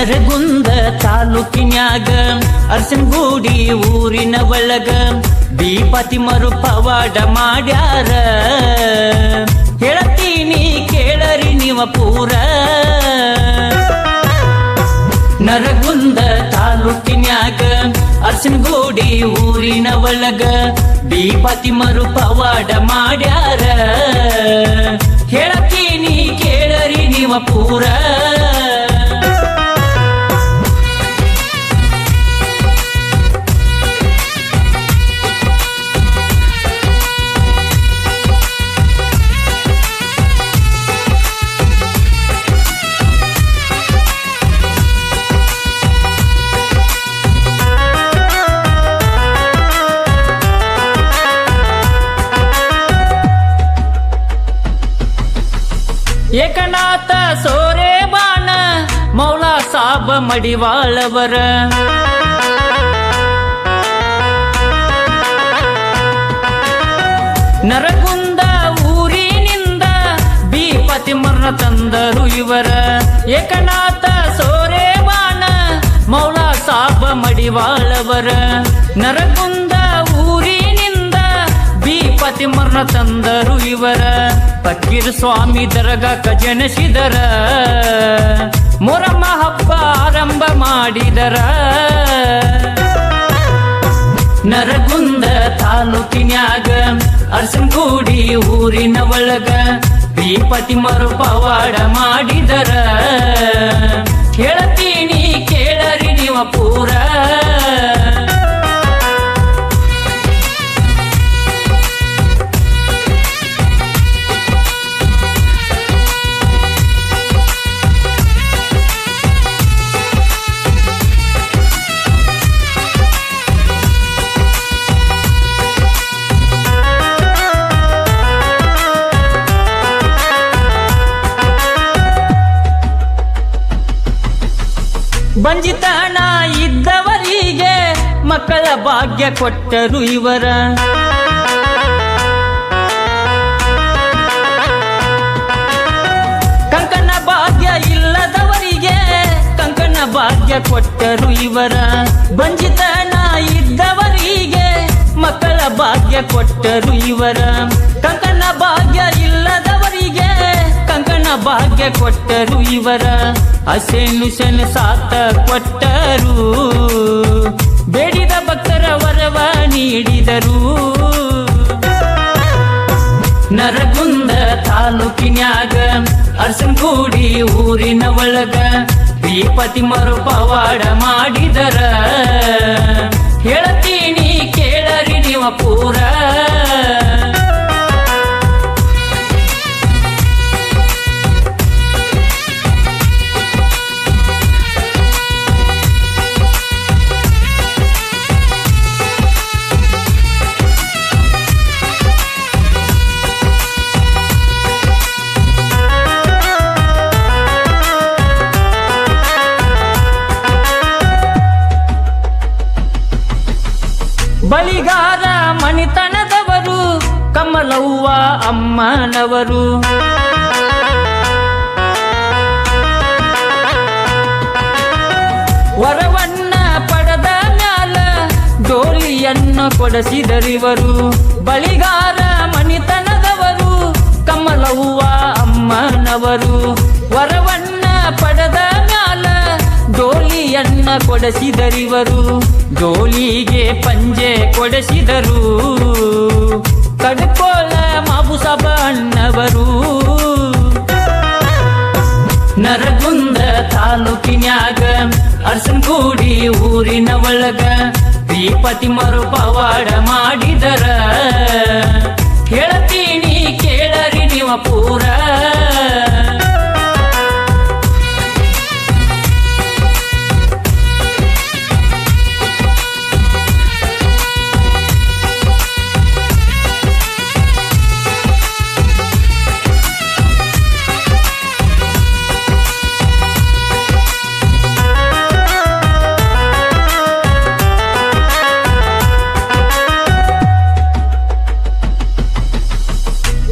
ನರಗುಂದ ತಾಲೂಕಿನ್ಯಾಗ ಅರಸನಗೂಡಿ ಊರಿನ ಒಳಗ ದೀಪತಿ ಮರು ಪವಾಡ ಮಾಡ್ಯಾರ. ಹೇಳ್ತೀನಿ ಕೇಳರಿ ನೀವ ಪೂರ. ನರಗುಂದ ತಾಲೂಕಿನ್ಯಾಗ ಅರಸನಗೂಡಿ ಊರಿನ ಒಳಗ ದೀಪತಿ ಮರು ಪವಾಡ ಮಾಡ್ಯಾರ. ಹೇಳ್ತೀನಿ ಕೇಳರಿ ನೀವ ಪೂರ. ಏಕನಾಥ ಸೋರೆ ಬಾಣ ಮೌಲಾ ಸಾಬ ಮಡಿವಾಳವರ ನರಗುಂದ ಊರಿನಿಂದ ದೀಪತಿ ಮರಣ ತಂದರು ಇವರ. ಏಕನಾಥ ಸೋರೆ ಬಾಣ ಮೌಲಾ ಸಾಬ ಮಡಿವಾಳವರ ನರಗುಂದ ಊರಿನಿಂದ ದೀಪತಿ ಮರಣ ತಂದರು ಇವರ. ಫಕೀರ್ ಸ್ವಾಮಿ ದರ್ಗಾಕ ಜನಿಸಿದರ, ಮೊರಮ್ಮ ಹಬ್ಬ ಆರಂಭ ಮಾಡಿದರ. ನರಗುಂದ ತಾಲೂಕಿನ್ಯಾಗ ಅರಸನಗೂಡಿ ಊರಿನ ಒಳಗ ದೀಪತಿ ಮರು ಪವಾಡ ಮಾಡಿದರ. ಹೇಳ್ತೀನಿ ಕೇಳರಿ ನೀವ ಪೂರ. ಬಂಜಿತನ ಇದ್ದವರಿಗೆ ಮಕ್ಕಳ ಭಾಗ್ಯ ಕೊಟ್ಟರು ಇವರ. ಕಂಕಣ ಭಾಗ್ಯ ಇಲ್ಲದವರಿಗೆ ಕಂಕಣ ಭಾಗ್ಯ ಕೊಟ್ಟರು ಇವರ. ಬಂಜಿತನ ಇದ್ದವರಿಗೆ ಮಕ್ಕಳ ಭಾಗ್ಯ ಕೊಟ್ಟರು ಇವರ. ಕಂಕಣ ಭಾಗ್ಯ ಇಲ್ಲದವರಿಗೆ ಕಂಕಣ ಭಾಗ್ಯ ಕೊಟ್ಟರು ಇವರ. ಹಸೇನುಸೆನ್ ಸಾತ ಕೊಟ್ಟರು, ಬೇಡಿದ ಭಕ್ತರ ವರವ ನೀಡಿದರು. ನರಗುಂದ ತಾಲೂಕಿನ್ಯಾಗ ಅರಸನಗೂಡಿ ಊರಿನ ಒಳಗ ದೀಪತಿ ಮರು ಪವಾಡ ಮಾಡಿದರ. ಹೇಳ್ತೀನಿ ಕೇಳರಿ ನೀವ ಪೂರ. ಬಳಿಗಾರ ಮಣಿತನದವರು ಕಮಲವ್ವ ಅಮ್ಮನವರು. ವರವನ್ನ ಪಡೆದ ಮ್ಯಾಲ ಡೋಲಿಯನ್ನು ಕೊಡಿಸಿದರಿವರು. ಬಳಿಗಾರ ಮಣಿತನದವರು ಕಮಲವ್ವ ಅಮ್ಮನವರು. ವರವನ್ನ ಪಡೆದ ಮ್ಯಾಲ ಡೋಲಿಯನ್ನ ಕೊಡಿಸಿದರಿವರು. ಡೋಲಿಗೆ ಪಂಜೆ ಕೊಡಿಸಿದರು, ಕಡ್ಕೋಳ ಮಾಬುಸಾಬ ಅಣ್ಣವರು. ನರಗುಂದ ತಾಲೂಕಿನ್ಯಾಗ ಅರಸನಗೂಡಿ ಊರಿನ ಒಳಗ ದೀಪತಿ ಮರು ಪವಾಡ ಮಾಡಿದರ. ಹೇಳ್ತೀನಿ ಕೇಳರಿ ನೀವ ಪೂರ.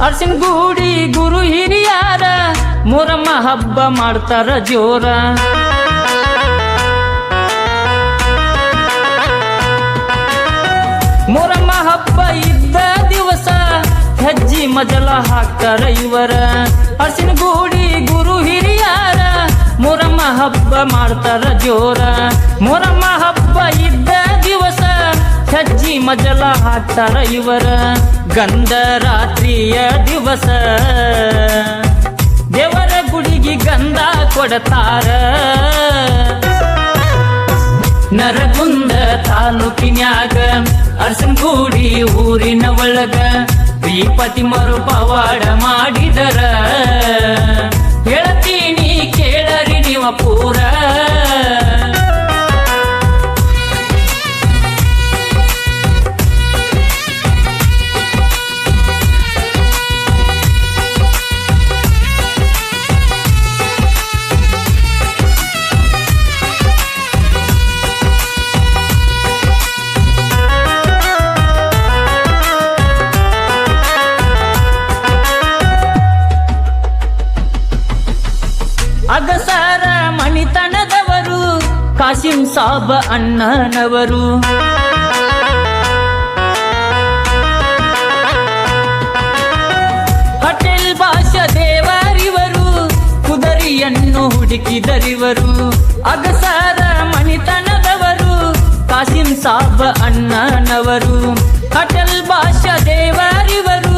ಅರಸನಗೂಡಿ ಗುರು ಹಿರಿಯಾರ ಮೊರಮ್ಮ ಹಬ್ಬ ಮಾಡ್ತಾರ ಜೋರ. ಮೊರಮ್ಮ ಹಬ್ಬ ಇದ್ದ ದಿವಸ ಹೆಜ್ಜಿ ಮಜಲ ಹಾಕ್ತಾರ ಇವರ ಅರಸಿನಗೂಡಿ ಗುರು ಹಿರಿಯಾರ ಮೊರಮ್ಮ ಹಬ್ಬ ಮಾಡ್ತಾರ ಜೋರ ಮೊರಮ್ಮ ಹಬ್ಬ ಇದ್ದ ದಿವಸ ಹೆಜ್ಜಿ ಮಜಲ ಹಾಕ್ತಾರ ಇವರ ಗಂಧ ರಾತ್ರಿಯ ದಿವಸ ದೇವರ ಗುಡಿಗೆ ಗಂಧ ಕೊಡತಾರ ನರಗುಂದ ತಾಲೂಕಿನ್ಯಾಗ ಅರಸನಗೂಡಿ ಊರಿನ ಒಳಗ ಶ್ರೀಪತಿ ಮರು ಪವಾಡ ಮಾಡಿದರ ಹೇಳ್ತೀನಿ ಕೇಳರಿ ನೀವ ಪೂರ ಅಗಸರ ಮಣಿತನದವರು ಕಾಸಿಂ ಸಾಬ ಅಣ್ಣನವರು ಹೋಟೆಲ್ ಭಾಷಾ ದೇವರಿವರು ಕುದರಿಯನ್ನು ಹುಡುಕಿದರಿವರು ಅಗಸರ ಮಣಿತನದವರು ಕಾಸಿಂ ಸಾಬ ಅಣ್ಣನವರು ಹೋಟೆಲ್ ಭಾಷಾ ದೇವರಿವರು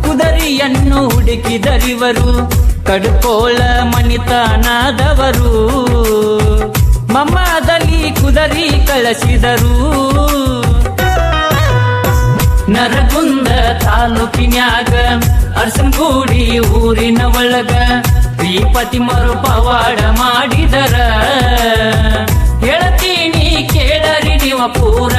ಕುದರಿಯನ್ನು ಹುಡುಕಿದರಿವರು ಕಡ್ಕೋಳ ಮಣಿತನದವರು ಮಮ್ಮದಲ್ಲಿ ಕುದರಿ ಕಳಿಸಿದರು ನರಗುಂದ ತಾಲೂಕಿನ್ಯಾಗ ಅರಸನಗೂಡಿ ಊರಿನ ಒಳಗ ಶ್ರೀಪತಿ ಮರು ಪವಾಡ ಮಾಡಿದರ ಹೇಳ್ತೀನಿ ಕೇಳರಿ ನೀವ ಪೂರ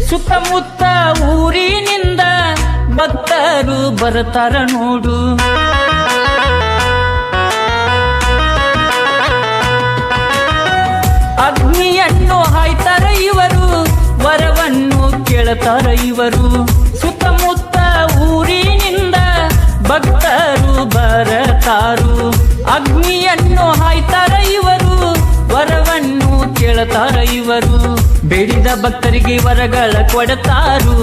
ಸುತ್ತಮುತ್ತ ಊರಿನಿಂದ ಭಕ್ತರು ಬರ್ತಾರ ನೋಡು ಅಗ್ನಿಯನ್ನು ಹಾಯ್ತಾರ ಇವರು ವರವನ್ನು ಕೇಳ್ತಾರ ಇವರು ಸುತ್ತಮುತ್ತ ಊರಿನಿಂದ ಭಕ್ತರು ಬರತಾರು ಅಗ್ನಿಯನ್ನು ಹಾಯ್ತಾರ ಇವರು ವರವನ್ನು ಕೇಳ್ತಾರ ಇವರು ಬೇಡಿದ ಭಕ್ತರಿಗೆ ವರಗಳ ಕೊಡತಾರು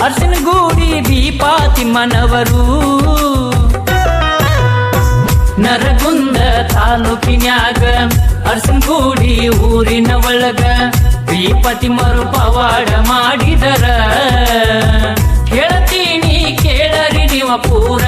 ಅರಸನಗೂಡಿ ದೀಪಾತಿಮ್ಮನವರು ನರಗುಂದ ತಾಲೂಕಿನ್ಯಾಗ ಅರಸನಗೂಡಿ ಊರಿನ ಒಳಗ ಶ್ರೀಪತಿ ಮರು ಪವಾಡ ಮಾಡಿದರ ಹೇಳ್ತೀನಿ ಕೇಳರಿ ನೀವ ಪೂರ